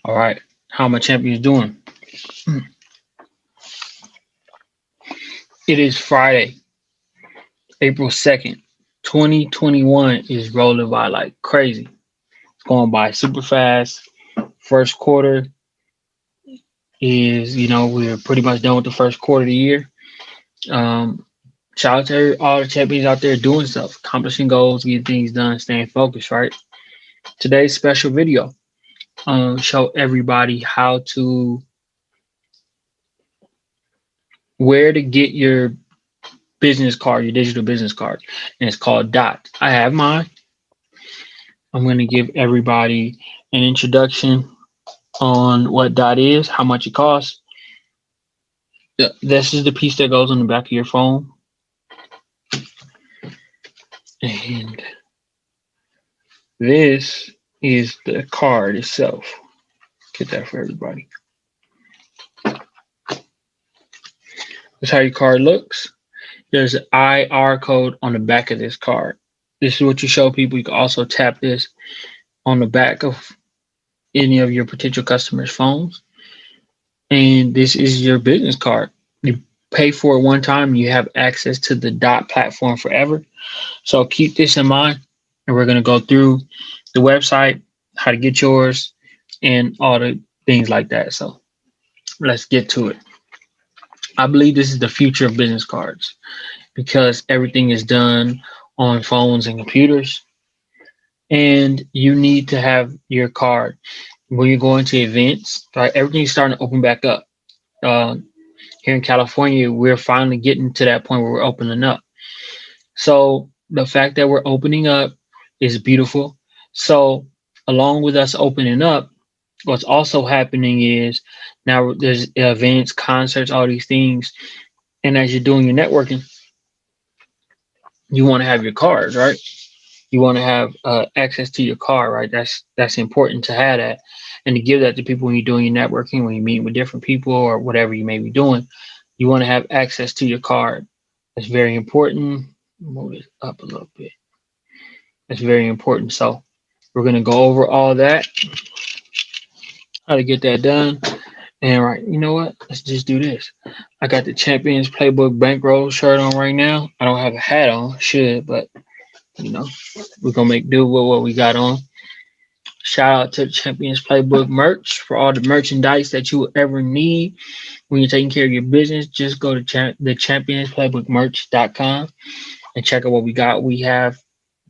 All right, how my champions doing? It is Friday, April 2nd. 2021 is rolling by like crazy. It's going by super fast. First quarter is, we're pretty much done with the first quarter of the year. Um, Shout out to all the champions out there doing stuff, accomplishing goals, getting things done, staying focused, right? Today's special video, show everybody where to get your business card, your digital business card, and it's called Dot. I have mine. I'm going to give everybody an introduction on what Dot is, how much it costs. This is the piece that goes on the back of your phone. And this is the card itself. Get that for everybody. That's how your card looks. There's an IR code on the back of this card. This is what you show people. You can also tap this on the back of any of your potential customers' phones. And this is your business card. You pay for it one time, you have access to the Dot platform forever. So keep this in mind. And we're going to go through the website, how to get yours, and all the things like that. So let's get to it. I believe this is the future of business cards because everything is done on phones and computers. And you need to have your card when you're going to events, right? Everything's starting to open back up. Here in California, we're finally getting to that point where we're opening up. So the fact that we're opening up is beautiful. So along with us opening up, what's also happening is now there's events, concerts, all these things. And as you're doing your networking, you want to have your cards, right? You want to have access to your card, right? That's important to have that and to give that to people when you're doing your networking, when you're meeting with different people or whatever you may be doing. You want to have access to your card. That's very important. Move it up a little bit. That's very important. So we're going to go over all that, how to get that done. And right, you know what? Let's just do this. I got the Champions Playbook bankroll shirt on right now. I don't have a hat on, should, but we're gonna make do with what we got on. Shout out to the Champions Playbook merch for all the merchandise that you will ever need when you're taking care of your business. Just go to TheChampionsPlaybookMerch.com and check out what we got. We have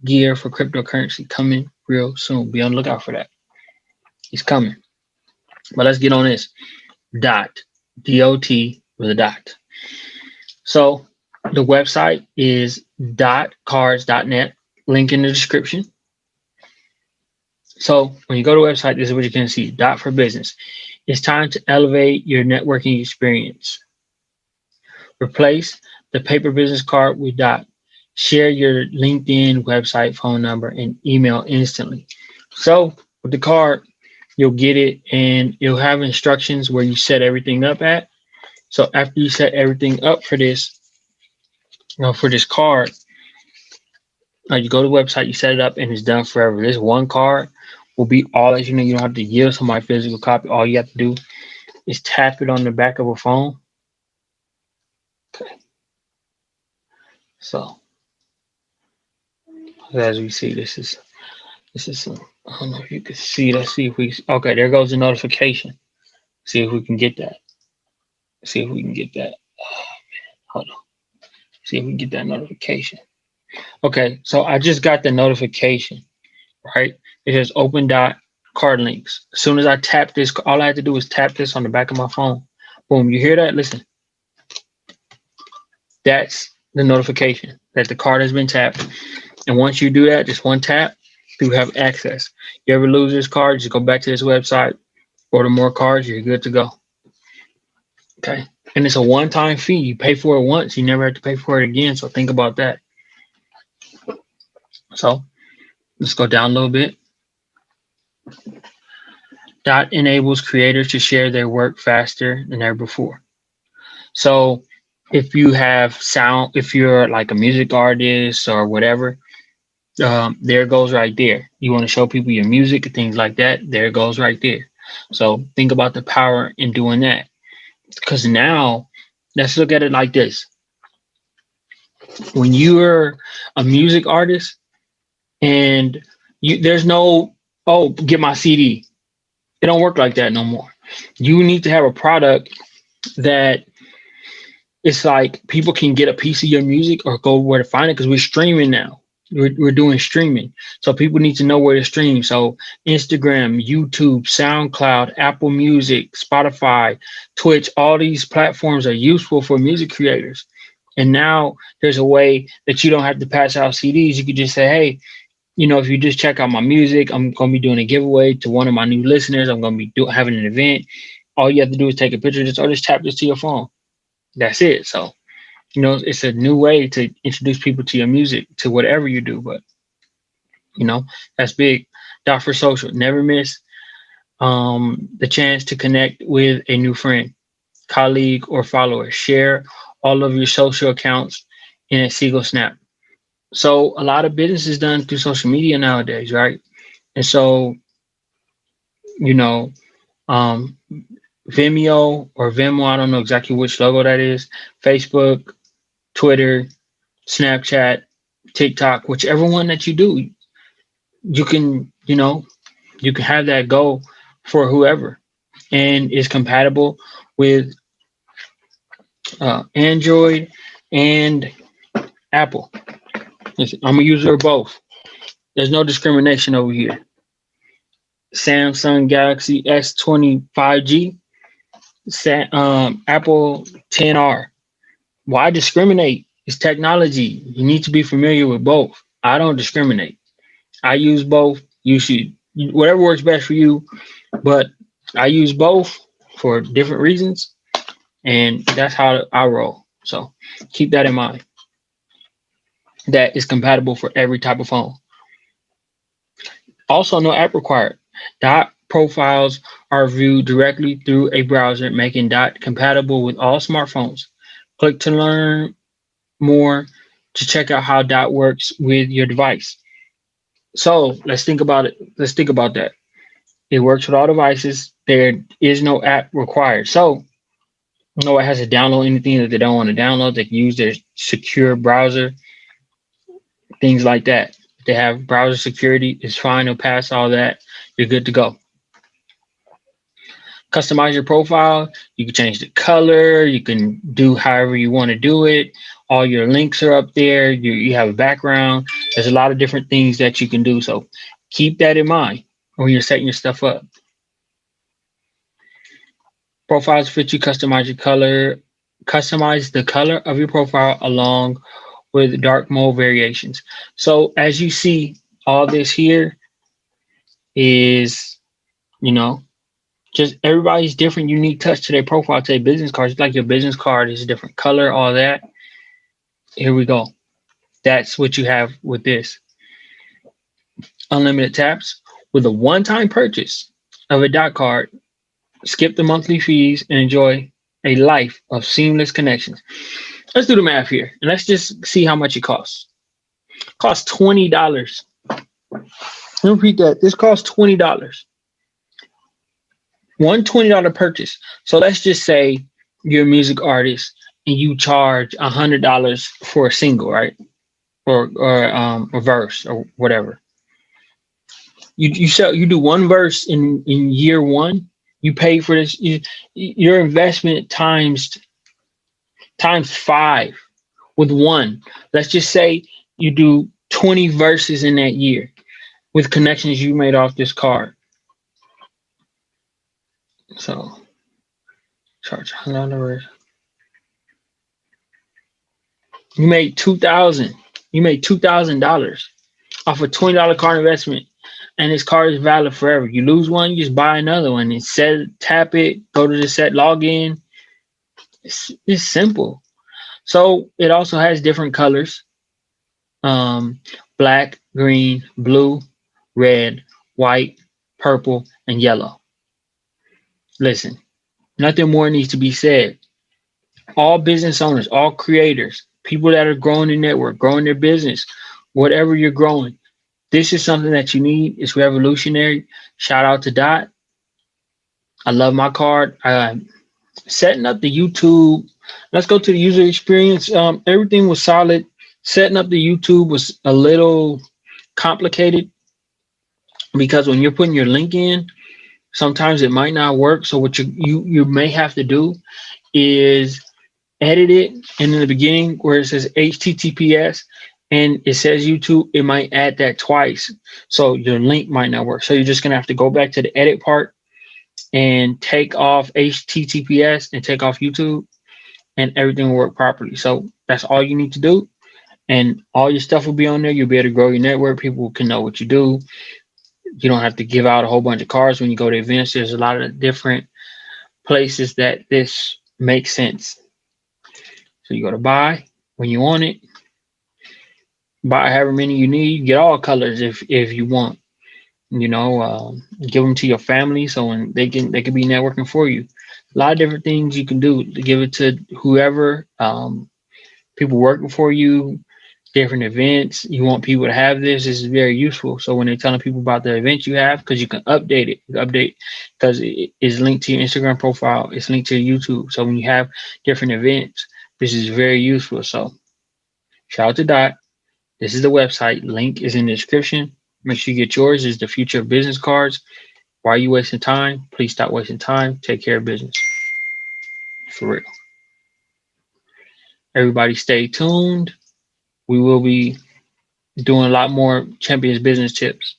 gear for cryptocurrency coming real soon. Be on the lookout for that. It's coming. But let's get on this. Dot. D-O-T with a dot. So the website is dotcards.net. Link in the description. So when you go to the website, this is what you can see. Dot for business. It's time to elevate your networking experience. Replace the paper business card with Dot. Share your LinkedIn, website, phone number, and email instantly. So with the card, you'll get it and you'll have instructions where you set everything up at. So after you set everything up for this, for this card, you go to the website, you set it up, and it's done forever. This one card will be all that you need. You don't have to give somebody a physical copy. All you have to do is tap it on the back of a phone. Okay. So as we see, this is some, I don't know if you can see. Let's see if we. Okay, there goes the notification. See if we can get that. See if we can get that. Oh, man. Hold on. See if we can get that notification. Okay, so I just got the notification, right? It says open Dot card links. As soon as I tap this, all I have to do is tap this on the back of my phone. Boom, you hear that? Listen. That's the notification that the card has been tapped. And once you do that, just one tap, you have access. You ever lose this card, just go back to this website, order more cards, you're good to go. Okay, and it's a one-time fee. You pay for it once, you never have to pay for it again. So think about that. So let's go down a little bit. Dot enables creators to share their work faster than ever before. So if you have sound, if you're like a music artist or whatever, there it goes right there. You want to show people your music and things like that, there it goes right there. So think about the power in doing that. Because now, let's look at it like this. When you're a music artist and there's no, oh, get my CD. It don't work like that no more. You need to have a product that it's like people can get a piece of your music or go where to find it, because we're streaming now. We're doing streaming. So people need to know where to stream. So Instagram, YouTube, SoundCloud, Apple Music, Spotify, Twitch, all these platforms are useful for music creators. And now there's a way that you don't have to pass out CDs. You could just say, hey, if you just check out my music, I'm going to be doing a giveaway to one of my new listeners. I'm going to be having an event. All you have to do is take a picture of this or just tap this to your phone. That's it. So, it's a new way to introduce people to your music, to whatever you do. But, that's big. Dot for social. Never miss the chance to connect with a new friend, colleague, or follower. Share all of your social accounts in a single snap. So a lot of business is done through social media nowadays, right? And so, you know, um, Vimeo or Venmo, I don't know exactly which logo that is, Facebook, Twitter, Snapchat, TikTok, whichever one that you do, you can, you can have that go for whoever, and is compatible with Android and Apple. Listen, I'm a user of both. There's no discrimination over here. Samsung Galaxy S20 5G, Apple 10R. Why discriminate? It's technology. You need to be familiar with both. I don't discriminate. I use both. You should, whatever works best for you, but I use both for different reasons, and that's how I roll. So keep that in mind. That is compatible for every type of phone. Also, no app required. Dot profiles are viewed directly through a browser, making Dot compatible with all smartphones. Click to learn more to check out how Dot works with your device. So let's think about it. Let's think about that. It works with all devices. There is no app required. So no one has to download anything that they don't want to download. They can use their secure browser, things like that. If they have browser security, it's fine. They'll pass all that. You're good to go. Customize your profile. You can change the color. You can do however you want to do it. All your links are up there. You have a background. There's a lot of different things that you can do. So keep that in mind when you're setting your stuff up. Profiles fit you. Customize your color. Customize the color of your profile along with dark mode variations. So as you see, all this here is, just everybody's different, unique touch to their profile, to their business cards. It's like your business card is a different color, all that. Here we go. That's what you have with this. Unlimited taps with a one-time purchase of a dot card. Skip the monthly fees and enjoy a life of seamless connections. Let's do the math here, and let's just see how much it costs. It costs $20. Repeat that. This costs $20. One $20 purchase. So let's just say you're a music artist and you charge $100 for a single, right? Or a verse or whatever. You do one verse in year one. You pay for this. Your investment times 5 with one. Let's just say you do 20 verses in that year with connections you made off this card. So charge $100. You made $2,000. You made $2,000 off a $20 card investment, and this card is valid forever. You lose one, you just buy another one. And tap it, go to the set, log in. It's simple. So it also has different colors: black, green, blue, red, white, purple, and yellow. Listen, nothing more needs to be said. All business owners, all creators, people that are growing their network, growing their business, whatever you're growing, this is something that you need. It's revolutionary. Shout out to Dot. I love my card. Setting up the YouTube. Let's go to the user experience. Everything was solid. Setting up the YouTube was a little complicated because when you're putting your link in, sometimes it might not work. So what you may have to do is edit it, and in the beginning where it says HTTPS and it says YouTube, it might add that twice. So your link might not work. So you're just gonna have to go back to the edit part and take off HTTPS and take off YouTube, and everything will work properly. So that's all you need to do. And all your stuff will be on there. You'll be able to grow your network. People can know what you do. You don't have to give out a whole bunch of cards when you go to events. There's a lot of different places that this makes sense. So you go to buy when you want it, buy however many you need, get all colors if you want. Give them to your family so when they can be networking for you. A lot of different things you can do to give it to whoever, people working for you, different events. You want people to have this. This is very useful. So when they're telling people about the events you have, because you can update it, because it is linked to your Instagram profile, it's linked to your YouTube. So when you have different events, this is very useful. So shout out to Dot. This is the website. Link is in the description. Make sure you get yours. It's the future of business cards. Why are you wasting time? Please stop wasting time. Take care of business. For real. Everybody stay tuned. We will be doing a lot more Champions business tips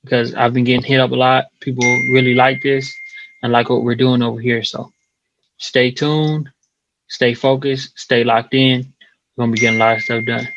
because I've been getting hit up a lot. People really like this and like what we're doing over here. So stay tuned, stay focused, stay locked in. We're going to be getting a lot of stuff done.